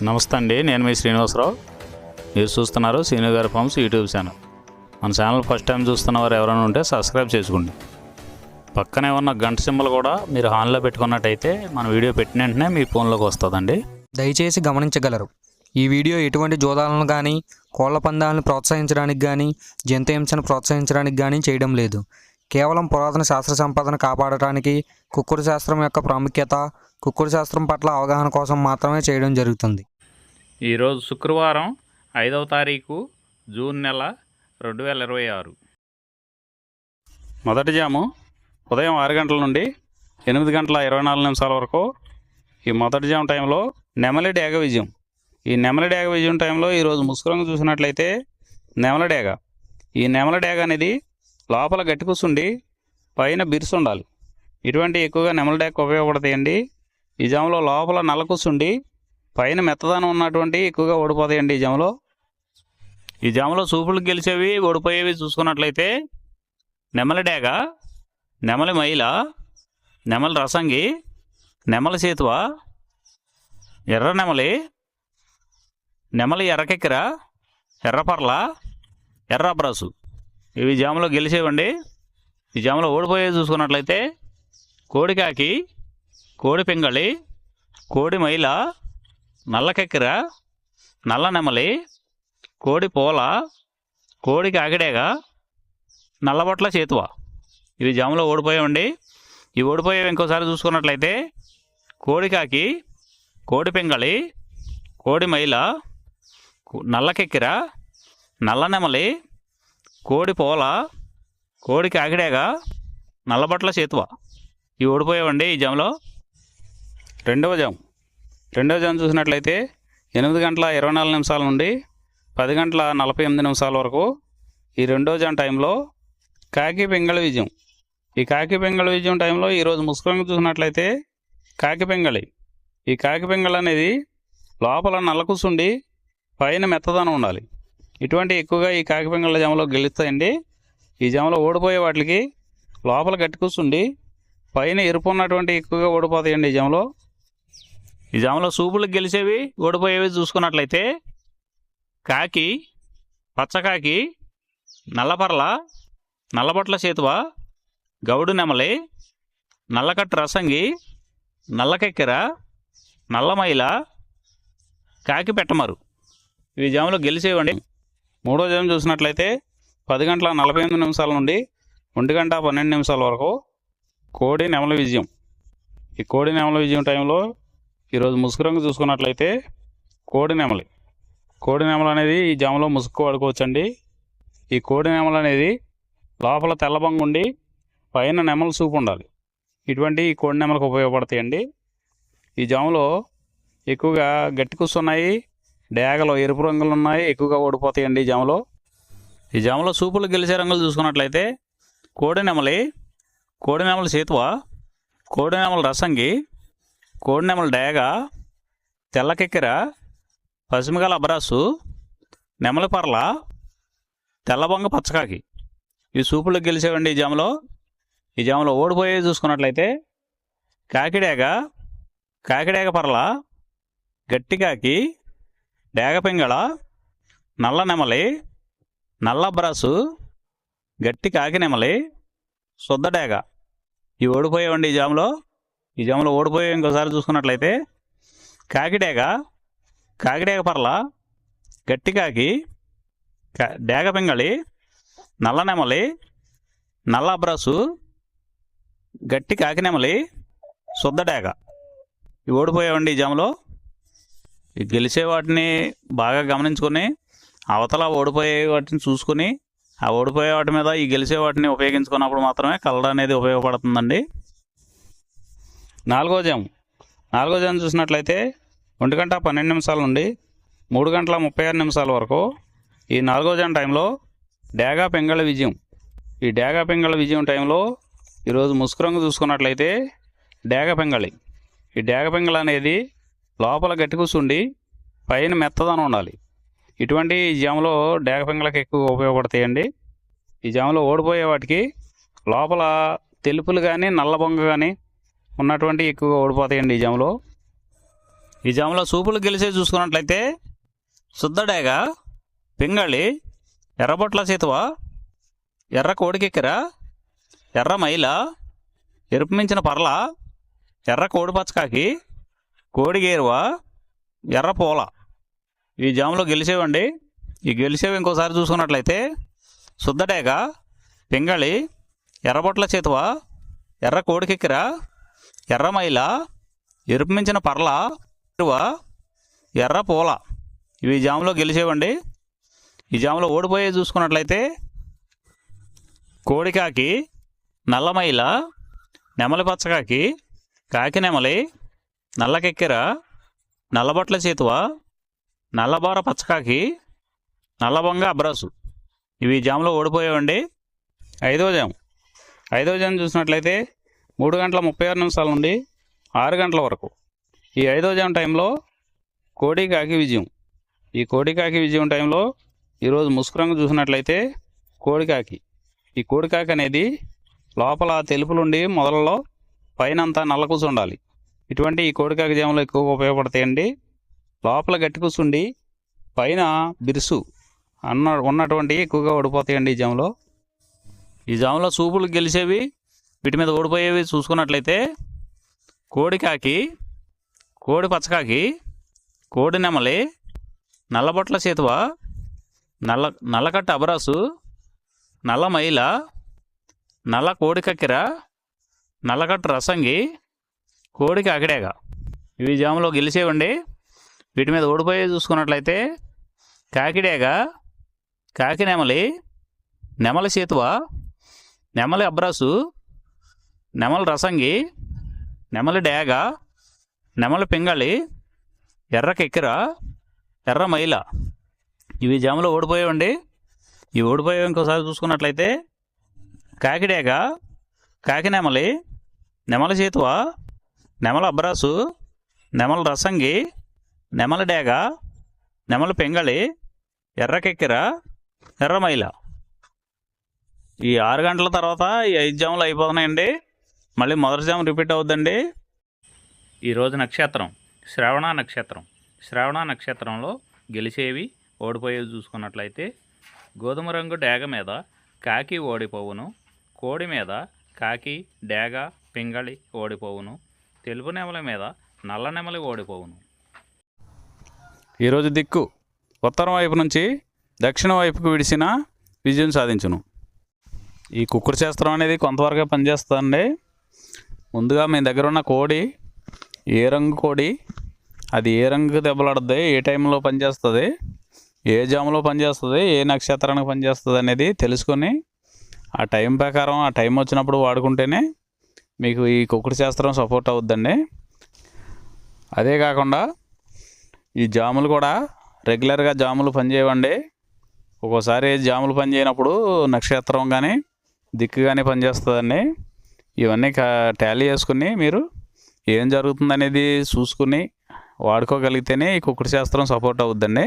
నమస్తే అండి, నేను మీ శ్రీనివాసరావు. మీరు చూస్తున్నారు శ్రీను గారి ఫార్మ్స్ యూట్యూబ్ ఛానల్. మన ఛానల్ ఫస్ట్ టైం చూస్తున్న వారు ఎవరైనా ఉంటే సబ్స్క్రైబ్ చేసుకోండి. పక్కనే ఉన్న గంట సింబల్ కూడా మీరు ఆన్లో పెట్టుకున్నట్టయితే మన వీడియో పెట్టిన వెంటనే మీ ఫోన్లోకి వస్తుందండి. దయచేసి గమనించగలరు, ఈ వీడియో ఎటువంటి జోదాలను కానీ కోళ్ల పందాలను ప్రోత్సహించడానికి కానీ జంతు హింసను ప్రోత్సహించడానికి కానీ చేయడం లేదు. కేవలం పురాతన శాస్త్ర సంపదను కాపాడటానికి, కుక్కుడు శాస్త్రం యొక్క ప్రాముఖ్యత, కుక్కుడు శాస్త్రం పట్ల అవగాహన కోసం మాత్రమే చేయడం జరుగుతుంది. ఈరోజు శుక్రవారం 5వ తారీఖు జూన్ నెల 2026. మొదటి జాము ఉదయం 6 గంటల నుండి 8 గంటల 24 నిమిషాల వరకు. ఈ మొదటి జాము టైంలో నెమలి డేగ విజయం. ఈ నెమలి డేగ విజయం టైంలో ఈరోజు ముసుగురంగు చూసినట్లయితే నెమలి డేగ. ఈ నెమలి డేగ అనేది లోపల గట్టి కూర్చుండి పైన బిరుసు ఉండాలి. ఇటువంటి ఎక్కువగా నెమలి డేగ ఉపయోగపడతాయండి. ఈ జాములో లోపల నల్ల కూర్చుండి పైన మెత్తదనం ఉన్నటువంటి ఎక్కువగా ఓడిపోతాయండి. ఈ జాములో చూపులు గెలిచేవి ఓడిపోయేవి చూసుకున్నట్లయితే నెమలి డేగ, నెమలి మైల, నెమలి రసంగి, నెమలి సేతువ, ఎర్ర నెమలి, నెమలి ఎర్రకెక్కిర, ఎర్రపర్ల, ఎర్ర బ్రసు. ఇవి జాములో గెలిచేవండి. ఈ జాములో ఓడిపోయేవి చూసుకున్నట్లయితే కోడికాకి, కోడి పింగళి, కోడి మైల, నల్లకెక్కిర, నల్ల నెమలి, కోడి పోల, కోడి కాకిడేగ, నల్లబొట్ల చేతువ. ఇవి జాములో ఓడిపోయామండి. ఇవి ఓడిపోయేవి ఇంకోసారి చూసుకున్నట్లయితే కోడికాకి, కోడి పింగళి, కోడి మైల, నల్లకెక్కిర, నల్ల నెమలి, కోడి పోల, కోడి కాకిడేగ, నల్లబొట్ల చేతువ. ఇవి ఓడిపోయావండి ఈ జాములో. రెండవ జాము చూసినట్లయితే 8 గంటల 24 నిమిషాల నుండి 10 గంటల 48 నిమిషాల వరకు. ఈ రెండో జాము టైంలో కాకి పింగళి విజయం. ఈ కాకి పింగళి విజయం టైంలో ఈరోజు ముసుగురంగు చూసినట్లయితే కాకి పింగళి. ఈ కాకి పింగళి అనేది లోపల నల్ల కూసుండి పైన మెత్తదనం ఉండాలి. ఇటువంటి ఎక్కువగా ఈ కాకి పింగళి జాములో గెలుస్తాయండి. ఈ జాములో ఓడిపోయే వాటికి లోపల గట్టి కూసుండి పైన ఎరుపు ఉన్నటువంటి ఎక్కువగా ఓడిపోతాయండి. ఈ జాములో సూపులకు గెలిచేవి ఓడిపోయేవి చూసుకున్నట్లయితే కాకి, పచ్చకాకి, నల్లపర్ల, నల్లబొట్ల చేతువ, గౌడు నెమలి, నల్లకట్టు రసంగి, నల్లకెక్కెర, నల్లమైల, కాకి పెట్టమరు. ఇవి జాములో గెలిచేవండి. మూడో జాము చూసినట్లయితే 10 గంటల 48 నిమిషాల నుండి 1 గంట 12 నిమిషాల వరకు కోడి నెమలి విజయం. ఈ కోడి నెమలి విజయం టైంలో ఈరోజు ముసుగురంగు చూసుకున్నట్లయితే కోడి నెమలి అనేది ఈ జాములో ముసుగు వాడుకోవచ్చండి. ఈ కోడి నెమలి అనేది లోపల తెల్లబంగు ఉండి పైన నెమలి సూపు ఉండాలి. ఇటువంటి ఈ కోడి నెమలకు ఉపయోగపడతాయండి. ఈ జాములో ఎక్కువగా గట్టి కూర్చున్నాయి, డేగలో ఎరుపు రంగులు ఉన్నాయి, ఎక్కువగా ఓడిపోతాయండి ఈ జాములో సూపులు గెలిచే రంగులు చూసుకున్నట్లయితే కోడి నెమలి సేతువ, కోడి నెమలి రసంగి, కోడి నెమలి డేగ, తెల్లకెక్కిర, పసిమిగల అబ్రాసు, నెమలి పర్ల, తెల్లబొంగ పచ్చకాకి. ఈ సూపులకు గెలిచేవండి ఈ జాములో ఓడిపోయేవి చూసుకున్నట్లయితే కాకిడేగ పర్ల, గట్టికాకి, డేగ పింగళ, నల్ల నెమలి, నల్ల అబ్రాసు, గట్టి కాకి నెమలి, శుద్ధ డేగ. ఇవి ఓడిపోయేవండి ఈ జాములో ఓడిపోయే ఇంకోసారి చూసుకున్నట్లయితే కాకిడేగ పర్ల, గట్టి కాకి, డేగ పింగళి, నల్ల నెమలి, నల్ల అబ్రాసు, గట్టి కాకి నెమలి, శుద్ధ డేగ. ఇవి ఓడిపోయేవండి ఈ జాములో. ఈ గెలిచే వాటిని బాగా గమనించుకొని అవతల ఓడిపోయే వాటిని చూసుకుని ఆ ఓడిపోయే వాటి మీద ఈ గెలిచే వాటిని ఉపయోగించుకున్నప్పుడు మాత్రమే కలర్ అనేది ఉపయోగపడుతుందండి. నాలుగో జాము చూసినట్లయితే 1 గంట 12 నిమిషాల నుండి 3 గంటల 36 నిమిషాల వరకు. ఈ 4వ జాము టైంలో డేగ పింగళి విజయం. ఈ డేగ పింగళి విజయం టైంలో ఈరోజు ముసుగురంగు చూసుకున్నట్లయితే డేగ పింగళి. ఈ డేగ పింగళి అనేది లోపల గట్టి కూర్చుండి పైన మెత్తదనం ఉండాలి. ఇటువంటి ఈ జాములో డేగ పింగళకి ఎక్కువ ఉపయోగపడతాయండి. ఈ జాములో ఓడిపోయే వాటికి లోపల తెలుపులు కానీ నల్ల బొంగ కానీ ఉన్నటువంటి ఎక్కువగా ఓడిపోతాయండి ఈ జాములో. ఈ జాములో సూపులు గెలిచే చూసుకున్నట్లయితే శుద్ధడేగ, పింగళి, ఎర్రబొట్ల చేతువ, ఎర్ర కోడికెక్కెర, ఎర్ర మైల, ఎరుపు మించిన పర్ల, ఎర్ర కోడి పచ్చకాకి, కోడి గేరువ, ఎర్ర పూల. ఈ జాములో గెలిచేవండి. ఈ గెలిచేవి ఇంకోసారి చూసుకున్నట్లయితే శుద్ధడేగ, పింగళి, ఎర్రబొట్ల చేతువ, ఎర్ర కోడికెక్కెర, ఎర్ర మైల, ఎరుపు మించిన పర్ల, ఎర్ర పూల. ఇవి జాములో గెలిచేవండి. ఈ జాములో ఓడిపోయే చూసుకున్నట్లయితే కోడికాకి, నల్లమైల, నెమలి పచ్చకాకి, కాకి నెమలి, నల్లకెక్కెర, నల్లబొట్ల చేతువ, నల్లబోర పచ్చకాకి, నల్లబొంగ అబ్రాసు. ఇవి జాములో ఓడిపోయేవండి. ఐదవ జాము చూసినట్లయితే 3:36 నుండి 6 గంటల వరకు. ఈ 5వ జాము టైంలో కోడి కాకి విజయం. ఈ కోడి కాకి విజయం టైంలో ఈరోజు ముసుగు రంగు చూసినట్లయితే కోడికాకి. ఈ కోడికాకి అనేది లోపల తెలుపులుండి మొదలలో పైన అంతా నల్ల కూసు ఉండాలి. ఇటువంటి ఈ కోడికాకి జాములు ఎక్కువగా ఉపయోగపడతాయండి. లోపల గట్టి కూసుండి పైన బిరుసు ఉన్నటువంటి ఎక్కువగా ఓడిపోతాయండి ఈ జాములో సూపులు గెలిచేవి, వీటి మీద ఓడిపోయేవి చూసుకున్నట్లయితే కోడికాకి, కోడి పచ్చకాకి, కోడి నెమలి, నల్లబొట్ల చేతువ, నల్లకట్ట అబరాసు, నల్ల మైల, నల్ల కోడి కక్కెర, నల్లకట్ట రసంగి, కోడి కాకిడేగ. ఇవి జాములో గెలిచేవండి. వీటి మీద ఓడిపోయే చూసుకున్నట్లయితే కాకిడేగ, కాకి నెమలి, నెమలి చేతువ, నెమలి అబ్రాసు, నెమలి రసంగి, నెమలి డేగ, నెమలి పింగళి, ఎర్ర కెక్కెర, ఎర్ర మైల. ఇవి జాములో ఓడిపోయేవండి. ఈ ఓడిపోయే ఇంకోసారి చూసుకున్నట్లయితే కాకిడేగ, కాకి నెమలి, నెమలి చేతువ, నెమలి అబ్రాసు, నెమలి రసంగి, నెమలి డేగ, నెమలి పింగళి, ఎర్ర కెక్కెర, ఎర్ర మైల. ఈ 6 గంటల తర్వాత ఈ 5 జాములు అయిపోతున్నాయండి. మళ్ళీ మొదటి జాము రిపీట్ అవుద్దండి. ఈరోజు నక్షత్రం శ్రవణ నక్షత్రం. శ్రవణ నక్షత్రంలో గెలిచేవి ఓడిపోయేవి చూసుకున్నట్లయితే గోధుమ రంగు డేగ మీద కాకి ఓడిపోవును, కోడి మీద కాకి, డేగ, పింగళి ఓడిపోవును, తెలుపు నెమలి మీద నల్ల నెమలి ఓడిపోవును. ఈరోజు దిక్కు ఉత్తరం వైపు నుంచి దక్షిణ వైపుకు విడిచిన విజయం సాధించును. ఈ కుక్కుడు శాస్త్రం అనేది కొంతవరకే పనిచేస్తుందండి. ముందుగా మీ దగ్గర ఉన్న కోడి ఏ రంగు కోడి, అది ఏ రంగు దెబ్బలాడుద్ది, ఏ టైంలో పనిచేస్తుంది, ఏ జాములో పనిచేస్తుంది, ఏ నక్షత్రానికి పనిచేస్తుంది అనేది తెలుసుకొని ఆ టైం ప్రకారం ఆ టైం వచ్చినప్పుడు వాడుకుంటేనే మీకు ఈ కుక్కుడు శాస్త్రం సపోర్ట్ అవుద్దండి. అదే కాకుండా ఈ జాములు కూడా రెగ్యులర్గా జాములు పనిచేయవండి. ఒక్కోసారి జాములు పనిచేయనప్పుడు నక్షత్రం కానీ దిక్కు కానీ పనిచేస్తుందండి. ఇవన్నీ టాలీ చేసుకుని మీరు ఏం జరుగుతుందనేది చూసుకుని వాడుకోగలిగితేనే ఈ కుక్కుడు శాస్త్రం సపోర్ట్ అవుద్దండి.